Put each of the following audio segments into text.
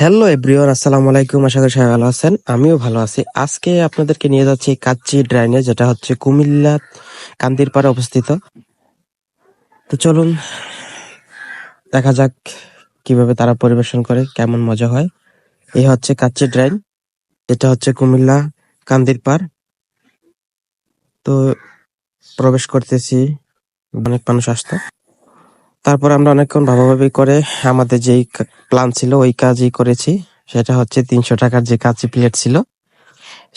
Hello everyone, আসসালামু আলাইকুম। আশা করি সবাই ভালো আছেন, আমিও ভালো আছি। আজকে আপনাদেরকে নিয়ে যাচ্ছি কাচ্চি ড্রাইনে, যেটা হচ্ছে কুমিল্লা কান্দিরপাড়ে অবস্থিত। তো চলুন দেখা যাক কিভাবে তারা পরিবেশন করে, কেমন মজা হয়। এই হচ্ছে কাচ্চি ড্রাইন, এটা হচ্ছে কুমিল্লা কান্দিরপাড়। তো প্রবেশ করতেছি, অনেক মানুষ আসতো। তারপর আমরা অনেকক্ষণ ভাবাভাবি করে আমাদের যেই প্ল্যান ছিল ওই কাজই করেছি। সেটা হচ্ছে 300 টাকার যে কাচ্চি প্লেট ছিল,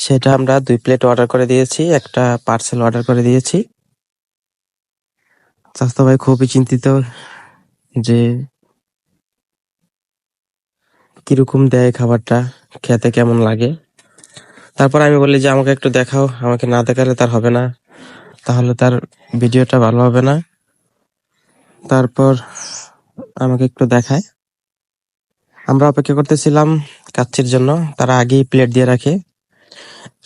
সেটা আমরা 2 প্লেট অর্ডার করে দিয়েছি, একটা পার্সেল অর্ডার করে দিয়েছি। স্বাস্থ্য ভাই খুবই চিন্তিত যে কিরকম দেয় খাবারটা, খেতে কেমন লাগে। তারপর আমি বলি যে আমাকে একটু দেখাও, আমাকে না দেখালে তার হবে না, তাহলে তার ভিডিওটা ভালো হবে না। তারপর আমাকে একটু দেখায়। আমরা অপেক্ষা করতেছিলাম কাচ্চির জন্য, তারা আগেই প্লেট দিয়ে রাখে,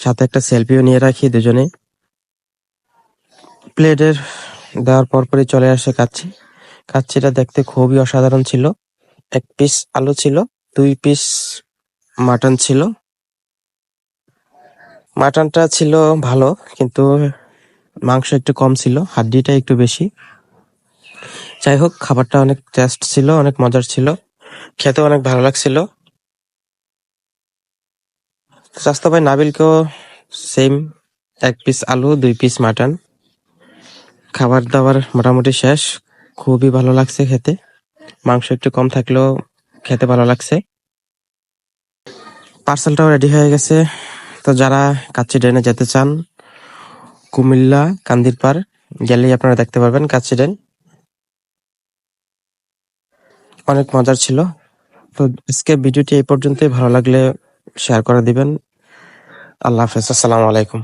সাথে একটা সেলফিও নিয়ে রাখি দুজনে। প্লেটের দেওয়ার পরপরই চলে আসে কাচ্চি। কাচ্চিটা দেখতে খুবই অসাধারণ ছিল। 1 পিস আলু ছিল, 2 পিস মাটন ছিল। মাটনটা ছিল ভালো, কিন্তু মাংস একটু কম ছিল, হাড্ডিটা একটু বেশি। যাই হোক, খাবারটা অনেক টেস্ট ছিল, অনেক মজার ছিল, খেতে অনেক ভালো লাগছিল। স্বাস্থ্য ভাই নাবিলকেও সেম, 1 পিস আলু 2 পিস মাটন। খাবার দাবার মোটামুটি শেষ, খুবই ভালো লাগছে খেতে। মাংস একটু কম থাকলেও খেতে ভালো লাগছে। পার্সেলটাও রেডি হয়ে গেছে। তো যারা কাচ্চি ড্রেনে যেতে চান, কুমিল্লা কান্দিরপাড় গেলেই আপনারা দেখতে পারবেন কাচ্চি ড্রেন। অনেক মজার ছিল। তো আজকে ভিডিওটি এই পর্যন্তই, ভালো লাগলে শেয়ার করে দিবেন। আল্লাহ হাফেজ, আসসালামু আলাইকুম।